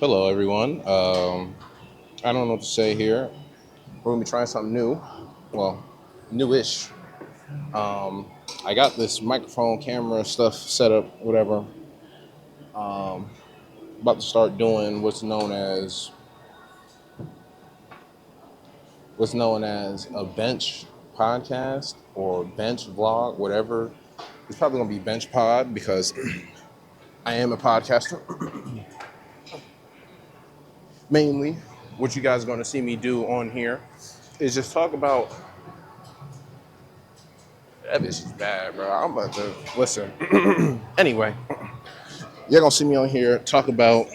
Hello, everyone. I don't know what to say here. We're gonna be trying something new. Well, newish. Um, I got this microphone, camera stuff set up, whatever. About to start doing what's known as a bench podcast or bench vlog, whatever. It's probably gonna be bench pod because I am a podcaster. Mainly, what you guys are gonna see me do on here is just talk about. That bitch is bad, bro. I'm about to listen. Anyway, you're gonna see me on here talk about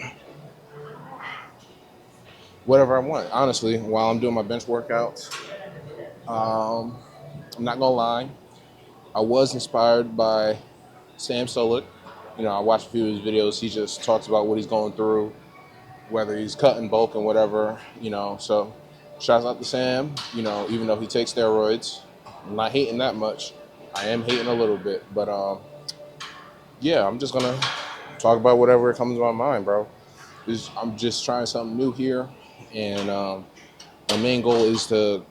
whatever I want. Honestly, while I'm doing my bench workouts, um, I'm not gonna lie. I was inspired by Sam Solik. I watched a few of his videos. He just talks about what he's going through, whether he's cutting bulk and whatever. So shouts out to Sam. Even though he takes steroids, I'm not hating that much. I am hating a little bit, but yeah, I'm just gonna talk about whatever comes to my mind, bro. I'm just trying something new here, and my main goal is to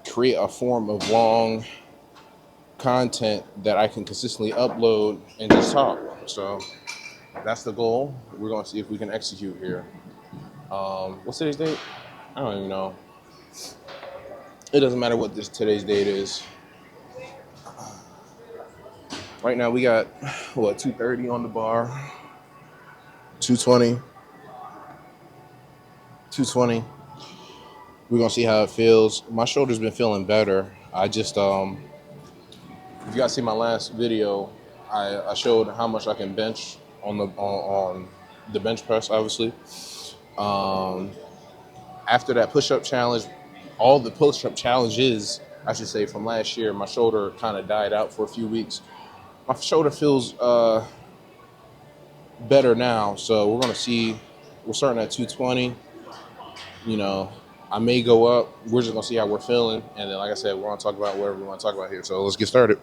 create a form of long content that I can consistently upload and just talk. So that's the goal. We're gonna see if we can execute here. What's today's date? I don't even know. It doesn't matter what today's date is. Right now we got 2:30 on the bar, 2:20, 2:20. We're gonna see how it feels. My shoulder's been feeling better. I just if you guys see my last video, I showed how much I can bench on the bench press, obviously. Um, After that push-up challenge, all the push-up challenges, I should say, from last year, my shoulder kind of died out for a few weeks. My shoulder feels better now, so we're gonna see. We're starting at 2:20. You know, I may go up. We're just gonna see how we're feeling, and then, like I said, we're gonna talk about whatever we want to talk about here. So let's get started.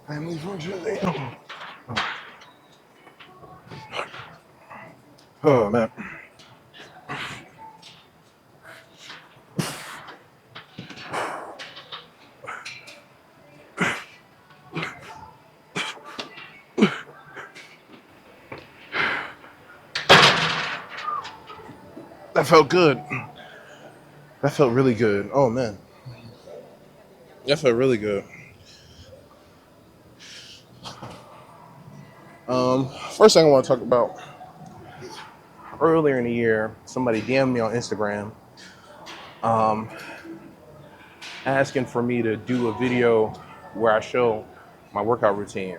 Family function. Oh man. That felt good. That felt really good. Oh man. That felt really good. First thing I want to talk about, earlier in the year, somebody DM'd me on Instagram asking for me to do a video where I show my workout routine.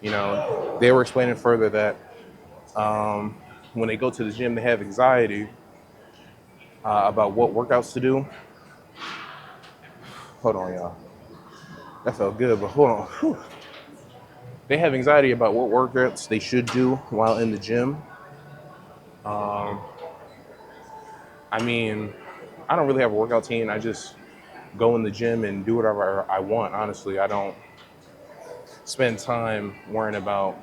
They were explaining further that when they go to the gym, they have anxiety about what workouts to do. Hold on, y'all. That felt good, but hold on. Whew. They have anxiety about what workouts they should do while in the gym. I mean, I don't really have a workout team. I just go in the gym and do whatever I want. Honestly, I don't spend time worrying about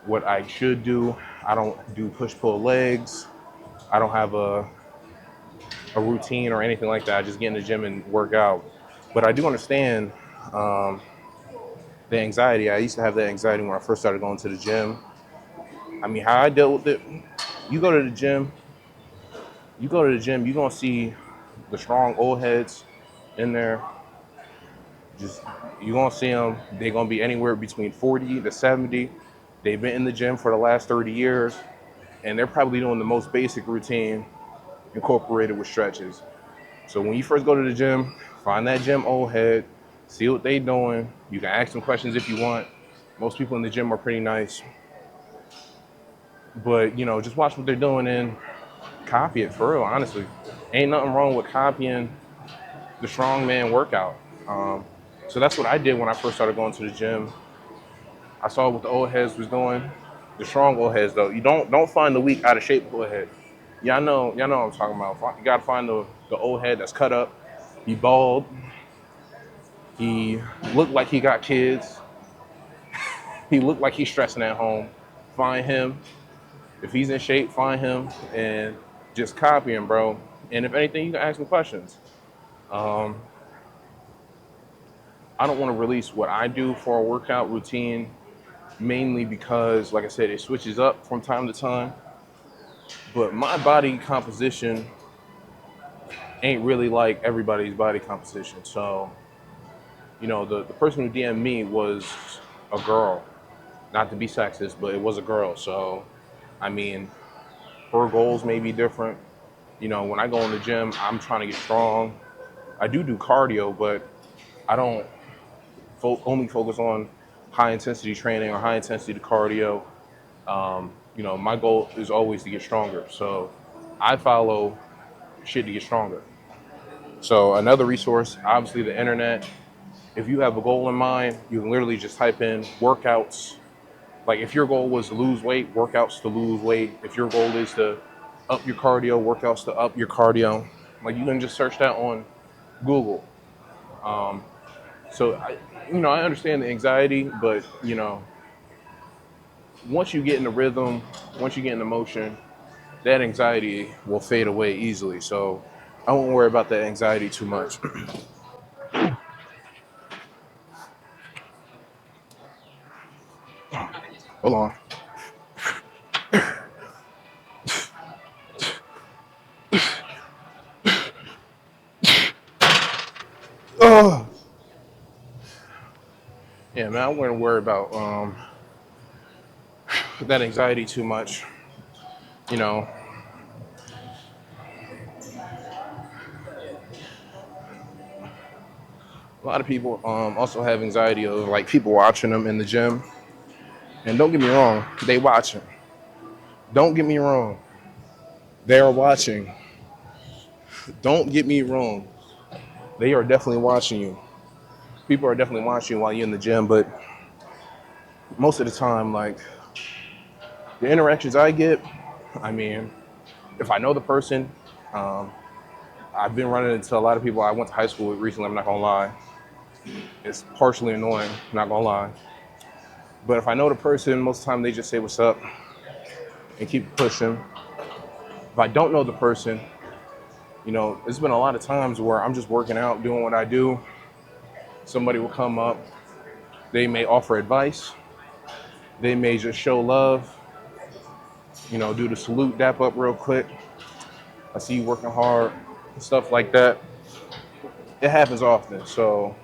what I should do. I don't do push-pull legs. I don't have a routine or anything like that. I just get in the gym and work out. But I do understand the anxiety. I used to have that anxiety when I first started going to the gym. I mean, how I dealt with it, you go to the gym, you're going to see the strong old heads in there. Just, you're going to see them. They're going to be anywhere between 40 to 70. They've been in the gym for the last 30 years, and they're probably doing the most basic routine incorporated with stretches. So when you first go to the gym, find that gym old head, see what they doing. You can ask them questions if you want. Most people in the gym are pretty nice. But, just watch what they're doing and copy it for real, honestly. Ain't nothing wrong with copying the strongman workout. So that's what I did when I first started going to the gym. I saw what the old heads was doing. The strong old heads, though. You don't find the weak, out of shape old head. Y'all know what I'm talking about. You gotta find the old head that's cut up. He bald. He looked like he got kids. He looked like he's stressing at home. Find him. If he's in shape, find him and just copy him, bro. And if anything, you can ask him questions. Um, I don't want to release what I do for a workout routine, mainly because, like I said, it switches up from time to time. But my body composition ain't really like everybody's body composition. So, the person who DM'd me was a girl. Not to be sexist, but it was a girl. So, I mean, her goals may be different. When I go in the gym, I'm trying to get strong. I do cardio, but I don't only focus on high intensity training or high intensity cardio. My goal is always to get stronger. So I follow shit to get stronger. So another resource, obviously the internet. If you have a goal in mind, you can literally just type in workouts. Like if your goal was to lose weight, workouts to lose weight. If your goal is to up your cardio, workouts to up your cardio. Like you can just search that on Google. So I understand the anxiety, but once you get in the rhythm, once you get in the motion, that anxiety will fade away easily. So I won't worry about that anxiety too much. Hold on. Oh. Yeah, man, I wouldn't worry about that anxiety too much. You know, a lot of people also have anxiety of like people watching them in the gym. And don't get me wrong, they watching. Don't get me wrong, they are watching. Don't get me wrong, they are definitely watching you. People are definitely watching you while you're in the gym, but most of the time, like the interactions I get, I mean, if I know the person, um, I've been running into a lot of people I went to high school with recently. I'm not gonna lie, it's partially annoying. Not gonna lie, but if I know the person, most of the time they just say what's up and keep pushing. If I don't know the person, there's been a lot of times where I'm just working out, doing what I do. Somebody will come up, they may offer advice, they may just show love, do the salute, dap up real quick. I see you working hard, stuff like that. It happens often. So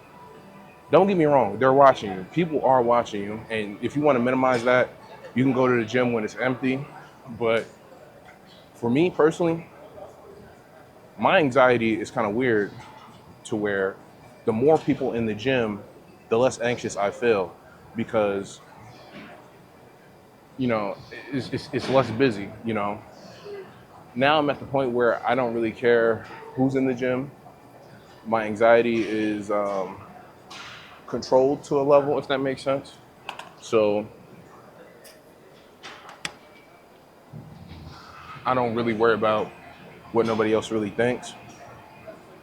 don't get me wrong, they're watching you. People are watching you. And if you want to minimize that, you can go to the gym when it's empty. But for me personally, my anxiety is kind of weird to where the more people in the gym, the less anxious I feel because, it's less busy. Now I'm at the point where I don't really care who's in the gym. My anxiety is controlled to a level, if that makes sense. So I don't really worry about what nobody else really thinks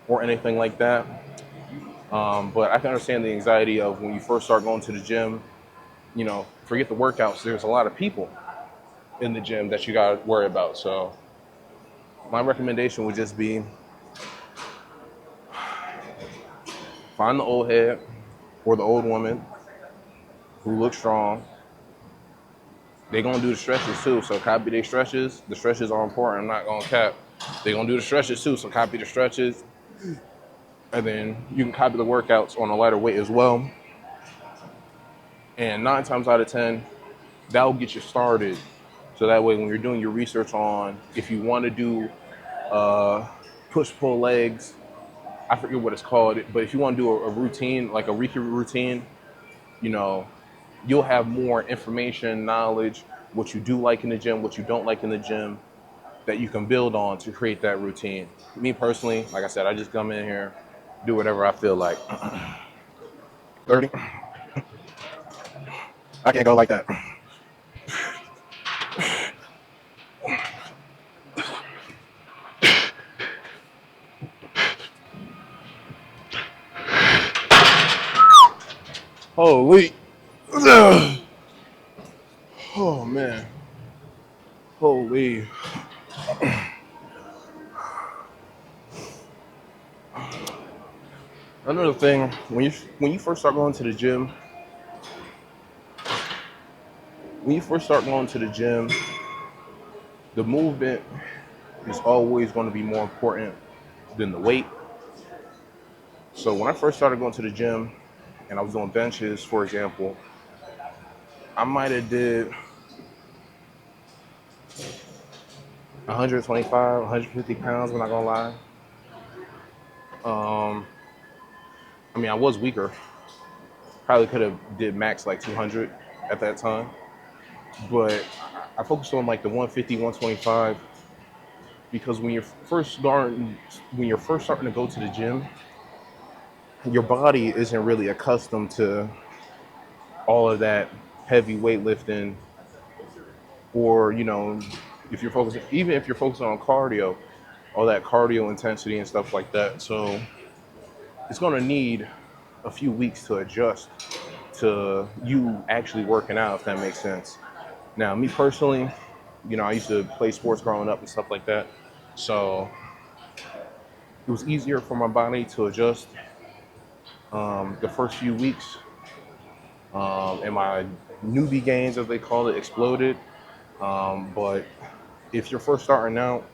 or anything like that. But I can understand the anxiety of when you first start going to the gym, forget the workouts. There's a lot of people in the gym that you got to worry about. So my recommendation would just be find the old head or the old woman who looks strong. They're going to do the stretches too. So copy their stretches. The stretches are important. I'm not going to cap. They're going to do the stretches too. So copy the stretches. And then you can copy the workouts on a lighter weight as well. And 9 times out of 10, that'll get you started. So that way when you're doing your research on if you want to do push-pull legs, I forget what it's called, but if you want to do a routine, like a Ricky routine, you'll have more information, knowledge, what you do like in the gym, what you don't like in the gym, that you can build on to create that routine. Me personally, like I said, I just come in here, do whatever I feel like. 30. I can't go like that. Holy. Oh man, holy. Another thing, when you first start going to the gym, when you first start going to the gym, the movement is always going to be more important than the weight. So when I first started going to the gym and I was doing benches, for example, I might have did 125, 150 pounds. I'm not gonna lie. Um, I mean, I was weaker. Probably could have did max like 200 at that time, but I focused on like the 150, 125 because when you're first starting to go to the gym, your body isn't really accustomed to all of that heavy weightlifting, or if you're focusing, even if you're focusing on cardio, all that cardio intensity and stuff like that. So it's going to need a few weeks to adjust to you actually working out, if that makes sense. Now, me personally, I used to play sports growing up and stuff like that. So it was easier for my body to adjust the first few weeks. And my newbie gains, as they call it, exploded. But if you're first starting out,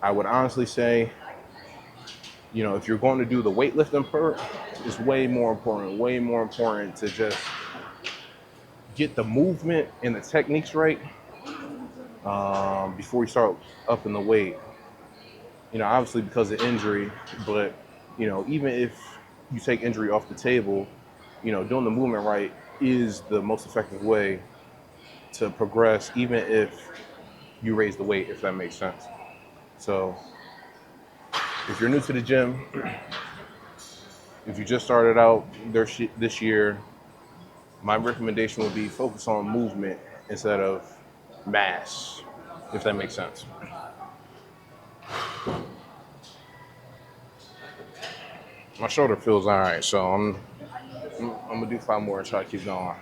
I would honestly say, if you're going to do the weightlifting part, it's way more important to just get the movement and the techniques right before you start upping the weight. Obviously because of injury, but even if you take injury off the table, doing the movement right is the most effective way to progress, even if you raise the weight, if that makes sense. So if you're new to the gym, if you just started out this year, my recommendation would be focus on movement instead of mass, if that makes sense. My shoulder feels all right, so I'm gonna do 5 more and try to keep going.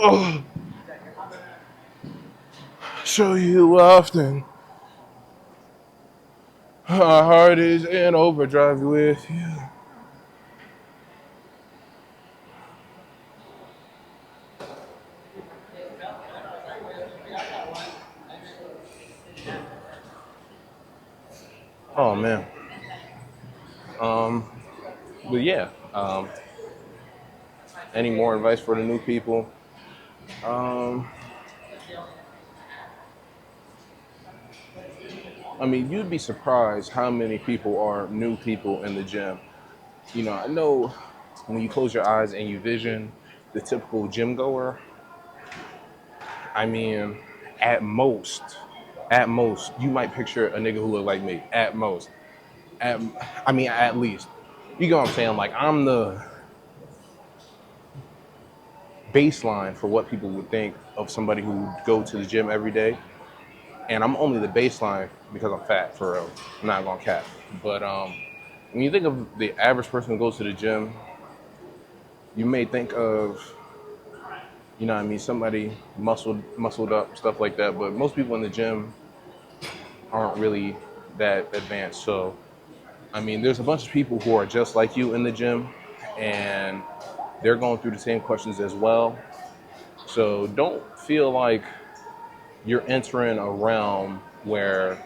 Oh, show you often. My heart is in overdrive with you. Oh man. Um, but yeah. Any more advice for the new people? Um, I mean, you'd be surprised how many people are new people in the gym. I know when you close your eyes and you vision the typical gym goer, I mean, at most, you might picture a nigga who look like me. At most, at, I mean, at least. You get what I'm saying? Like, I'm the baseline for what people would think of somebody who go to the gym every day, and I'm only the baseline because I'm fat, for real. I'm not gonna cap. But when you think of the average person who goes to the gym, you may think of, what I mean, somebody muscled up, stuff like that. But most people in the gym aren't really that advanced. So, I mean, there's a bunch of people who are just like you in the gym, and they're going through the same questions as well. So don't feel like you're entering a realm where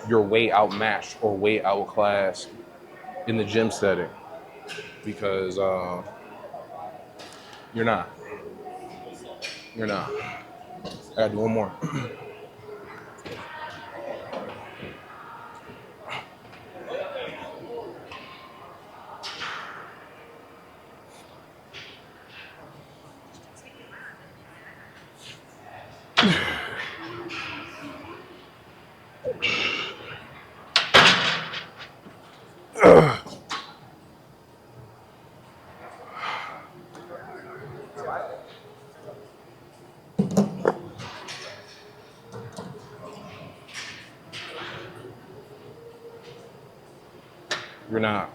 you're way outmatched or way outclassed in the gym setting, because you're not. You're not. I gotta do one more. You're not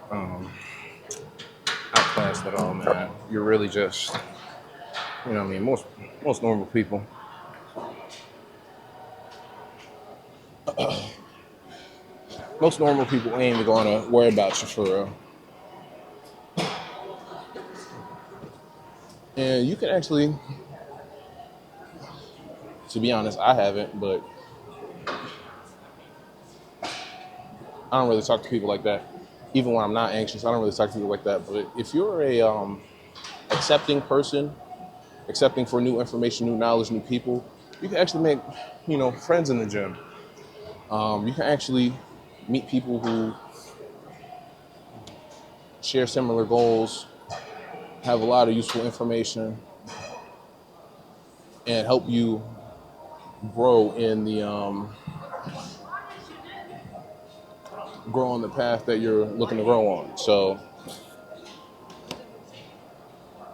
outclassed at all, man. You're really just, you know what I mean, most normal people. Most normal people ain't even gonna worry about you for real. And you can actually, to be honest, I haven't, but I don't really talk to people like that. Even when I'm not anxious, I don't really talk to people like that. But if you're a accepting person, accepting for new information, new knowledge, new people, you can actually make, friends in the gym. You can actually meet people who share similar goals, have a lot of useful information, and help you grow in the grow on the path that you're looking to grow on. So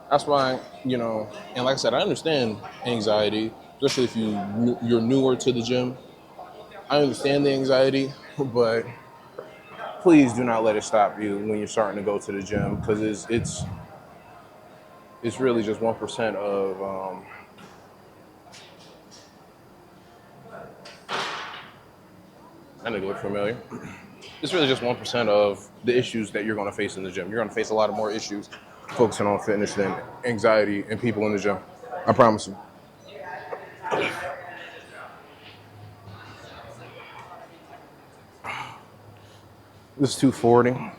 that's why, and like I said, I understand anxiety, especially if you're newer to the gym. I understand the anxiety, but please do not let it stop you when you're starting to go to the gym, because it's really just 1% of that nigga look familiar. It's really just 1% of the issues that you're going to face in the gym. You're going to face a lot of more issues focusing on fitness than anxiety and people in the gym. I promise you. This is 240.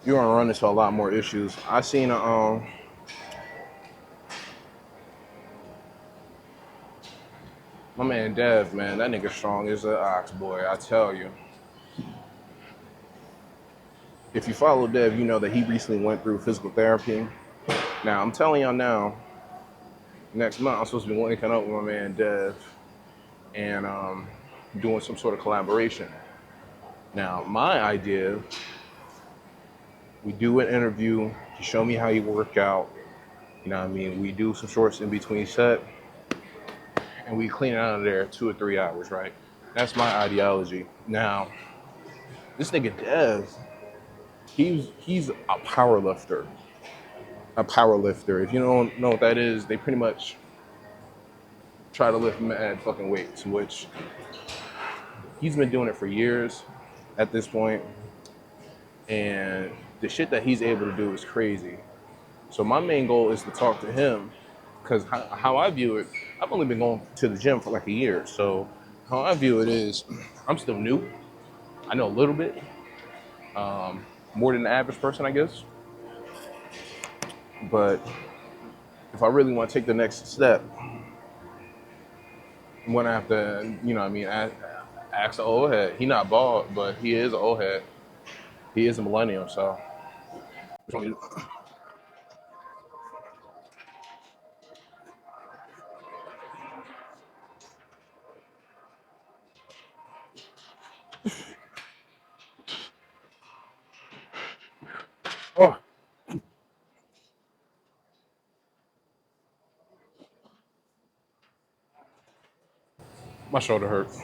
You're going to run into a lot more issues. I seen my man Dev, man, that nigga strong as an ox, boy. I tell you. If you follow Dev, you know that he recently went through physical therapy. Now, I'm telling y'all now, next month I'm supposed to be linking up with my man Dev and doing some sort of collaboration. Now, my idea, we do an interview, you show me how you work out, you know what I mean? We do some shorts in between set, and we clean it out of there 2 or 3 hours, right? That's my ideology. Now, this nigga Dev, he's a power lifter. A power lifter. If you don't know what that is, they pretty much try to lift mad fucking weights, which he's been doing it for years at this point, and the shit that he's able to do is crazy. So my main goal is to talk to him, because how I view it, I've only been going to the gym for like a year. So how I view it is, I'm still new. I know a little bit, more than the average person, I guess. But if I really want to take the next step, I'm gonna have to, ask the old head. He not bald, but he is an old head. He is a millennial, so. Oh, my shoulder hurts.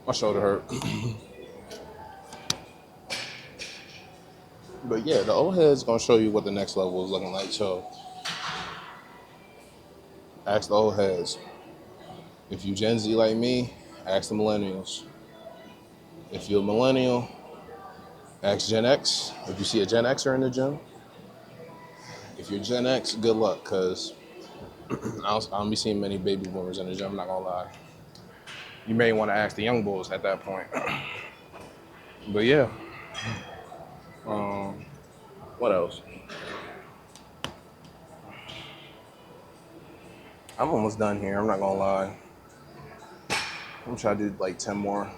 My shoulder hurt. But yeah, the old head's gonna show you what the next level is looking like. So ask the old heads. If you Gen Z like me, ask the millennials. If you're a millennial, ask Gen X. If you see a Gen Xer in the gym, If you're Gen X, good luck, because I don't be seeing many baby boomers in the gym. I'm not gonna lie. You may want to ask the young bulls at that point. But yeah, what else? I'm almost done here. I'm not gonna lie. I'm trying to do like 10 more.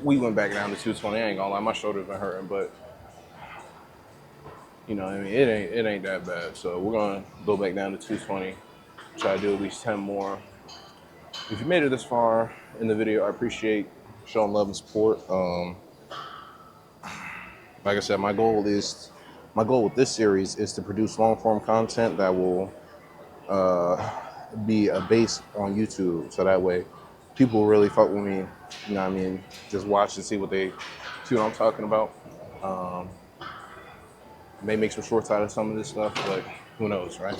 We went back down to 220. I ain't gonna lie, my shoulder's been hurting, but you know, I mean, it ain't that bad. So we're gonna go back down to 220. Try to do at least 10 more. If you made it this far in the video, I appreciate showing love and support. Like I said, my goal with this series is to produce long form content that will be a base on YouTube, so that way people really fuck with me. You know what I mean? Just watch and see what I'm talking about. May make some shorts out of some of this stuff, but who knows, right?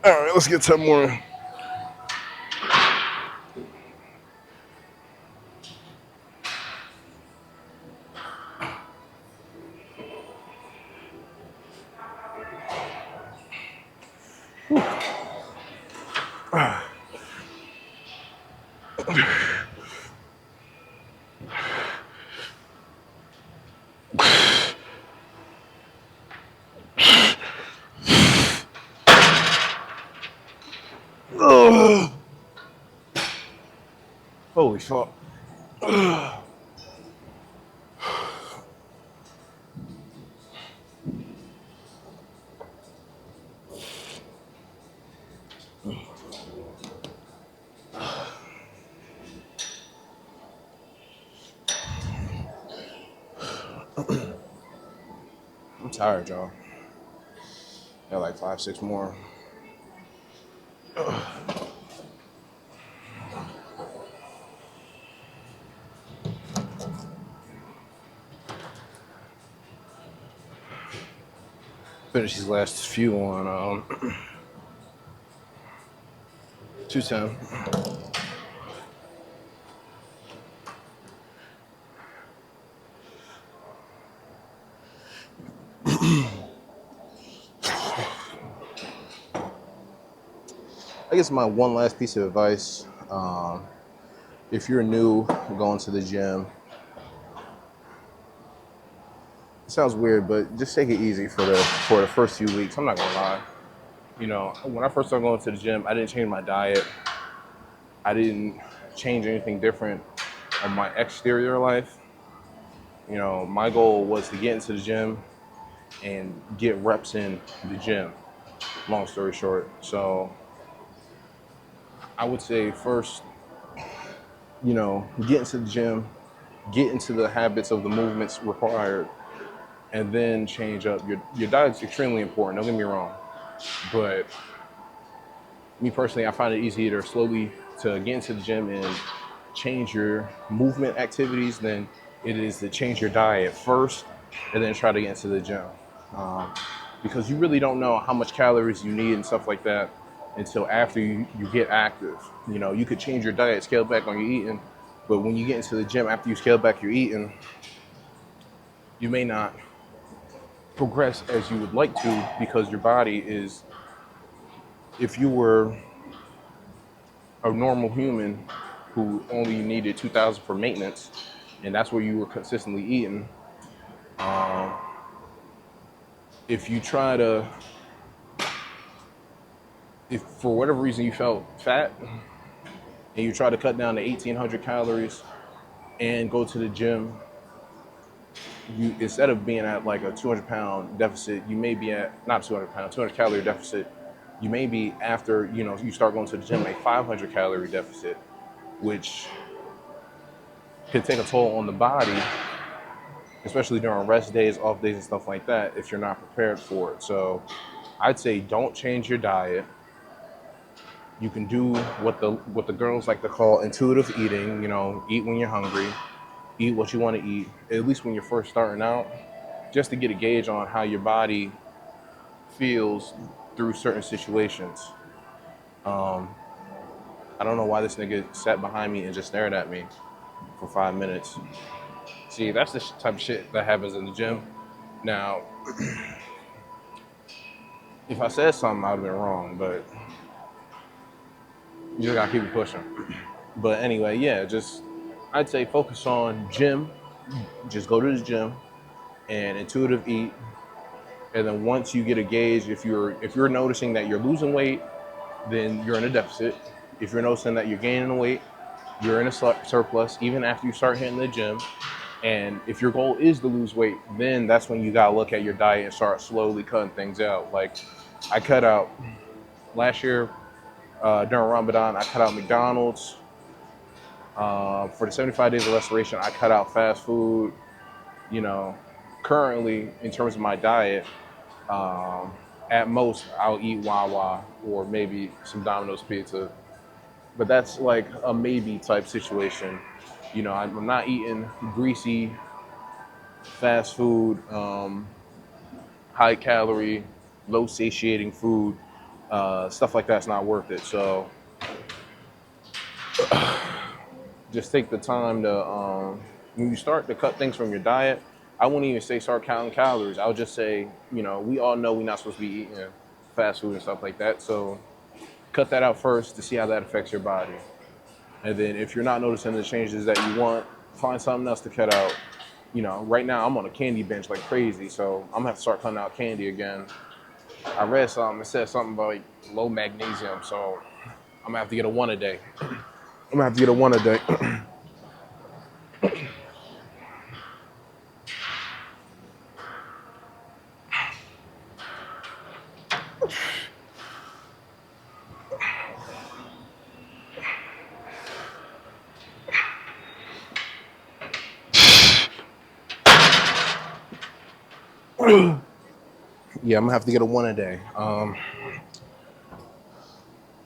All right, let's get 10 more. Holy fuck. I'm tired, y'all. Got like 5, 6 more. Finish these last few on 210. I guess my one last piece of advice, if you're new going to the gym, it sounds weird, but just take it easy for the first few weeks. I'm not gonna lie. You know, when I first started going to the gym, I didn't change my diet. I didn't change anything different on my exterior life. You know, my goal was to get into the gym and get reps in the gym, long story short. So I would say first, you know, get into the gym, get into the habits of the movements required, and then change up. Your diet's extremely important, don't get me wrong. But me personally, I find it easier to slowly to get into the gym and change your movement activities than it is to change your diet first and then try to get into the gym. Because you really don't know how much calories you need and stuff like that until after you get active. You know, you could change your diet, scale back on your eating, but when you get into the gym after you scale back your eating, you may not progress as you would like to because your body is, if you were a normal human who only needed 2,000 for maintenance, and that's where you were consistently eating, if you try to, if for whatever reason you felt fat and you try to cut down to 1,800 calories and go to the gym, you, instead of being at like a 200-pound deficit, you may be at, not 200-pound, 200 calorie deficit. You may be, after, you know, you start going to the gym, a 500 calorie deficit, which could take a toll on the body, especially during rest days, off days, and stuff like that, if you're not prepared for it. So I'd say don't change your diet. You can do what the girls like to call intuitive eating. You know, eat when you're hungry, eat what you want to eat, at least when you're first starting out, just to get a gauge on how your body feels through certain situations. I don't know why this nigga sat behind me and just stared at me for 5 minutes. See, that's the type of shit that happens in the gym. Now, If I said something, I'd have been wrong, but you just gotta keep it pushing. But anyway, yeah, just I'd say focus on gym. Just go to the gym and intuitive eat. And then once you get a gauge, if you're noticing that you're losing weight, then you're in a deficit. If you're noticing that you're gaining weight, you're in a surplus. Even after you start hitting the gym, and if your goal is to lose weight, then that's when you gotta look at your diet and start slowly cutting things out. Like I cut out last year during Ramadan, I cut out McDonald's. For the 75 days of restoration, I cut out fast food. You know, currently in terms of my diet, um, at most I'll eat Wawa or maybe some Domino's pizza, but that's like a maybe type situation. I'm not eating greasy fast food, high calorie, low satiating food. Stuff like that's not worth it. So just take the time to when you start to cut things from your diet. I wouldn't even say start counting calories. I would just say, we all know we're not supposed to be eating fast food and stuff like that. So cut that out first to see how that affects your body. And then if you're not noticing the changes that you want, find something else to cut out. Right now I'm on a candy bench like crazy, so I'm gonna have to start cutting out candy again. I read something, it said something about like low magnesium, so I'm gonna have to get a one a day. I'm gonna have to get a one a day. Yeah, I'm gonna have to get a one a day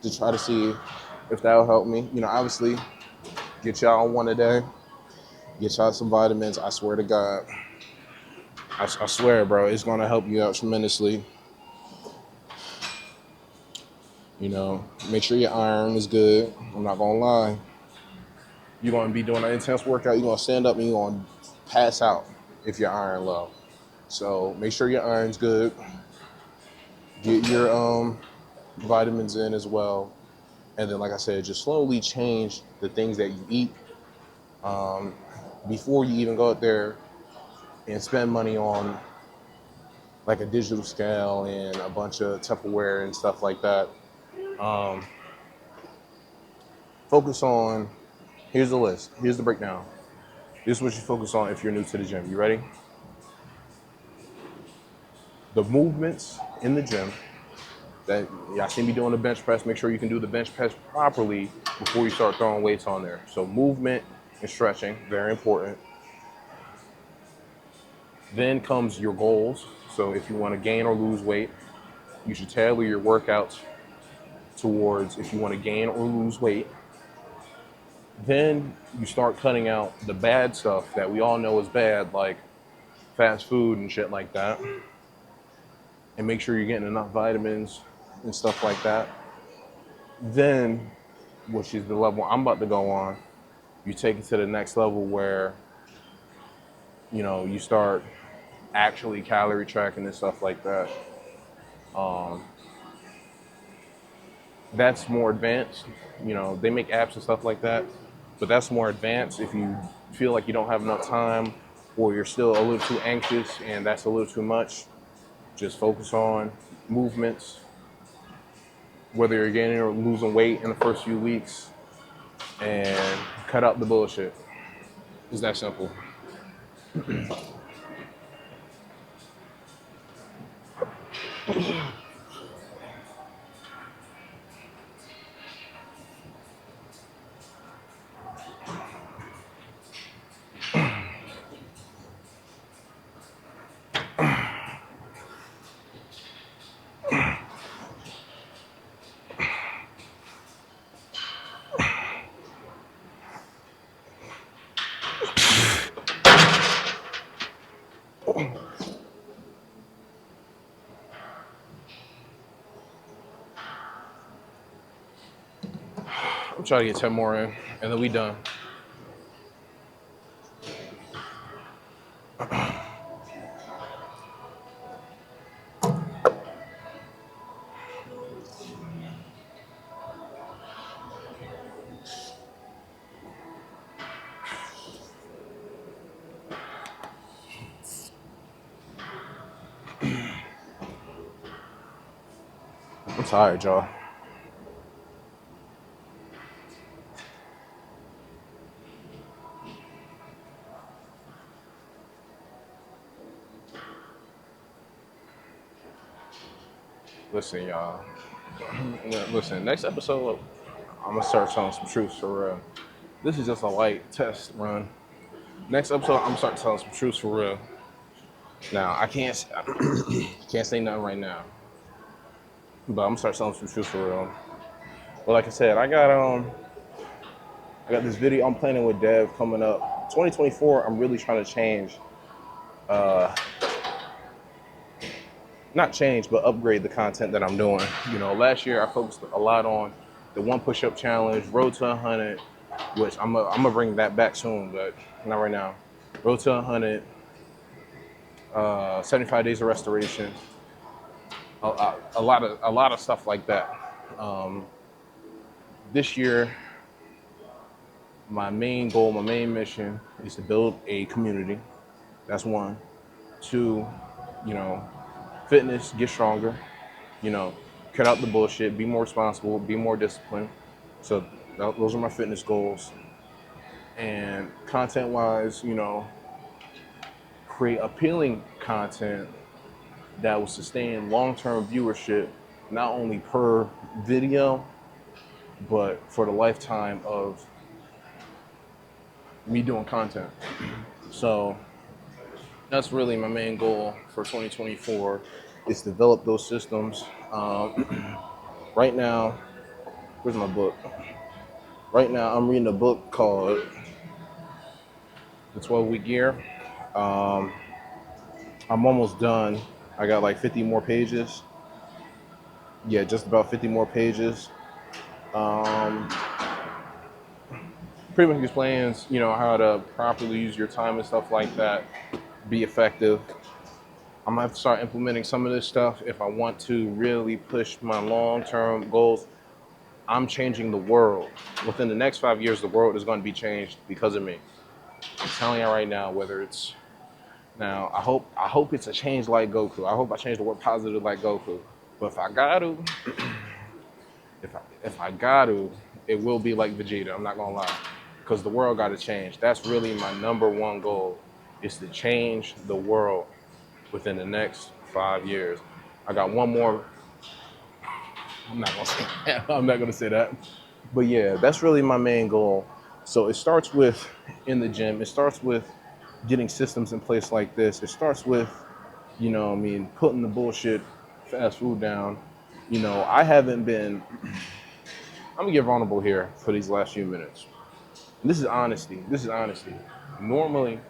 to try to see if that'll help me. Obviously, get y'all one a day, get y'all some vitamins. I swear to God, I swear, bro, it's gonna help you out tremendously. Make sure your iron is good. I'm not gonna lie. You're gonna be doing an intense workout. You're gonna stand up and you're gonna pass out if your iron low. So make sure your iron's good. Get your vitamins in as well. And then, like I said, just slowly change the things that you eat before you even go out there and spend money on like a digital scale and a bunch of Tupperware and stuff like that. Um, Focus on, here's the list, here's the breakdown. This is what you focus on if you're new to the gym. You ready? The movements in the gym that y'all see me doing the bench press. Make sure you can do the bench press properly before you start throwing weights on there. So movement and stretching, very important. Then comes your goals. So if you want to gain or lose weight, you should tailor your workouts towards if you want to gain or lose weight. Then you start cutting out the bad stuff that we all know is bad, like fast food and shit like that. And make sure you're getting enough vitamins and stuff like that. Then, which is the level I'm about to go on, you take it to the next level where, you start actually calorie tracking and stuff like that. Um, that's more advanced. They make apps and stuff like that, but that's more advanced if you feel like you don't have enough time or you're still a little too anxious and that's a little too much. Just focus on movements, whether you're gaining or losing weight in the first few weeks, and cut out the bullshit. It's that simple. I'm trying to get 10 more in, and then we done. tired, y'all. Listen, y'all. Listen, next episode, I'm gonna start telling some truths for real. This is just a light test run. Next episode, I'm gonna start telling some truths for real. Now, I can't can't say nothing right now, but I'm gonna start telling some truths for real. But like I said, I got this video I'm planning with Dev coming up. 2024, I'm really trying to change, uh, not change, but upgrade the content that I'm doing. You know, last year I focused a lot on the one push-up challenge, Road to 100, which I'm gonna bring that back soon, but not right now. Road to 100, 75 days of restoration, a lot of stuff like that. Um, this year, my main goal, my main mission is to build a community. That's one. Two, you know, fitness, get stronger, you know, cut out the bullshit, be more responsible, be more disciplined. So those are my fitness goals. And content wise, you know, create appealing content that will sustain long-term viewership, not only per video, but for the lifetime of me doing content. So that's really my main goal for 2024 is develop those systems. Right now, where's my book? Right now, I'm reading a book called The 12-Week Year. I'm almost done. I got like 50 more pages. Yeah, just about 50 more pages. Um, Pretty much explains, you know, how to properly use your time and stuff like that, be effective. I'm gonna have to start implementing some of this stuff if I want to really push my long-term goals. I'm changing the world. Within the next 5 years, the world is going to be changed because of me. I'm telling you right now, whether it's now, I hope it's a change like Goku. I hope I change the world positive like Goku. But if I got to, if I got to, it will be like Vegeta. I'm not gonna lie, because the world got to change. That's really my number one goal, is to change the world within the next 5 years. I got one more. I'm not gonna say that. I'm not gonna say that. But yeah, that's really my main goal. So it starts with in the gym. It starts with getting systems in place like this. It starts with, you know, I mean, putting the bullshit fast food down. You know, I haven't been. I'm gonna get vulnerable here for these last few minutes. And this is honesty. This is honesty. Normally,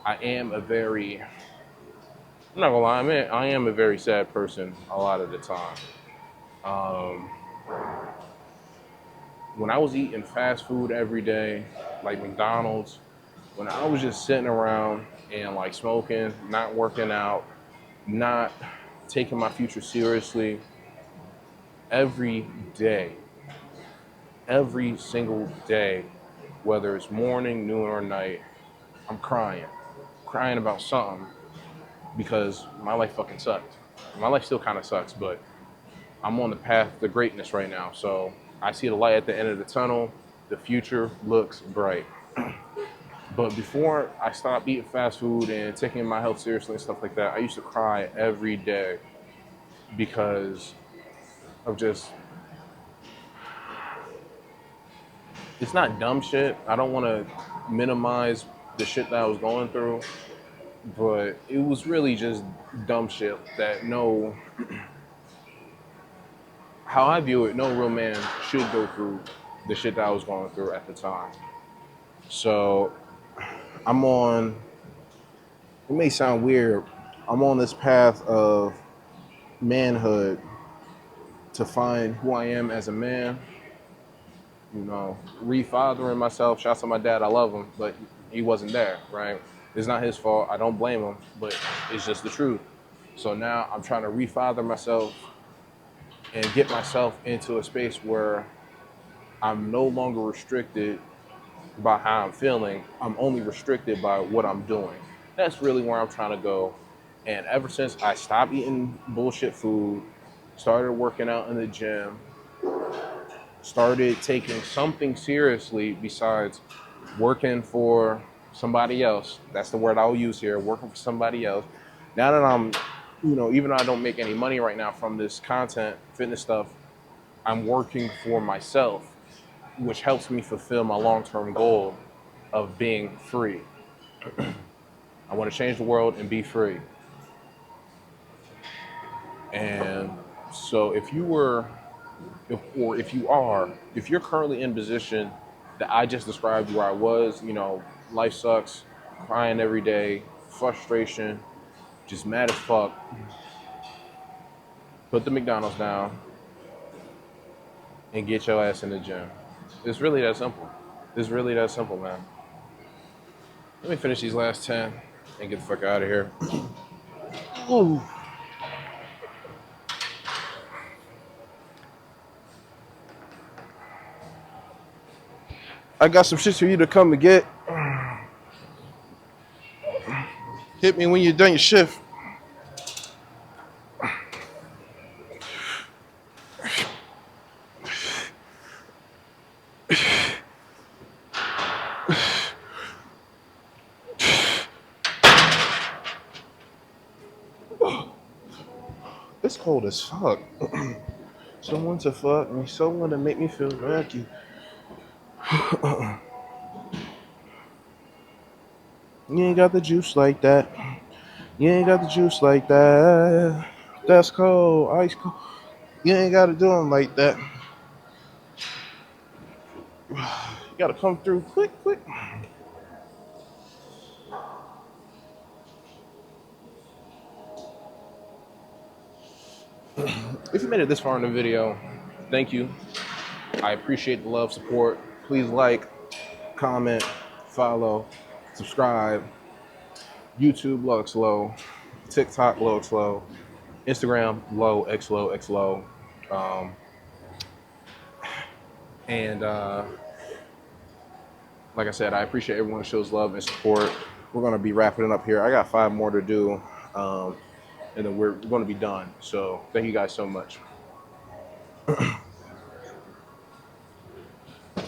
I am a very. I'm not gonna lie. I am a very sad person a lot of the time. Um, when I was eating fast food every day, like McDonald's, when I was just sitting around and like smoking, not working out, not taking my future seriously, every day, every single day, whether it's morning, noon, or night, I'm crying about something because my life fucking sucked. My life still kind of sucks, but I'm on the path to greatness right now. So I see the light at the end of the tunnel. The future looks bright. But before I stopped eating fast food and taking my health seriously and stuff like that, I used to cry every day because of just, it's not dumb shit. I don't want to minimize the shit that I was going through, but it was really just dumb shit that how I view it, no real man should go through the shit that I was going through at the time. So I'm on, it may sound weird, I'm on this path of manhood to find who I am as a man, you know, refathering myself. Shout out to my dad, I love him, but he wasn't there, right? It's not his fault, I don't blame him, but it's just the truth. So now I'm trying to refather myself and get myself into a space where I'm no longer restricted by how I'm feeling. I'm only restricted by what I'm doing. That's really where I'm trying to go. And ever since I stopped eating bullshit food, started working out in the gym, started taking something seriously besides working for somebody else. That's the word I'll use here, working for somebody else. Now that I'm, even though I don't make any money right now from this content, fitness stuff, I'm working for myself, which helps me fulfill my long-term goal of being free. I want to change the world and be free. And so if you're currently in position that I just described where I was, life sucks, crying every day, frustration, just mad as fuck, put the McDonald's down and get your ass in the gym. It's really that simple. It's really that simple, man. Let me finish these last 10 and get the fuck out of here. Ooh. I got some shit for you to come and get. Hit me when you're done your shift. It's cold as fuck. Someone to fuck me, someone to make me feel lucky. You ain't got the juice like that. You ain't got the juice like that. That's cold, ice cold. You ain't gotta do them like that. You gotta come through quick. If you made it this far in the video, thank you. I appreciate the love, support. Please like, comment, follow, subscribe. YouTube low, TikTok low, Instagram low, xlow. And like I said, I appreciate everyone who shows love and support. We're gonna be wrapping it up here. I got 5 more to do, and then we're gonna be done. So thank you guys so much.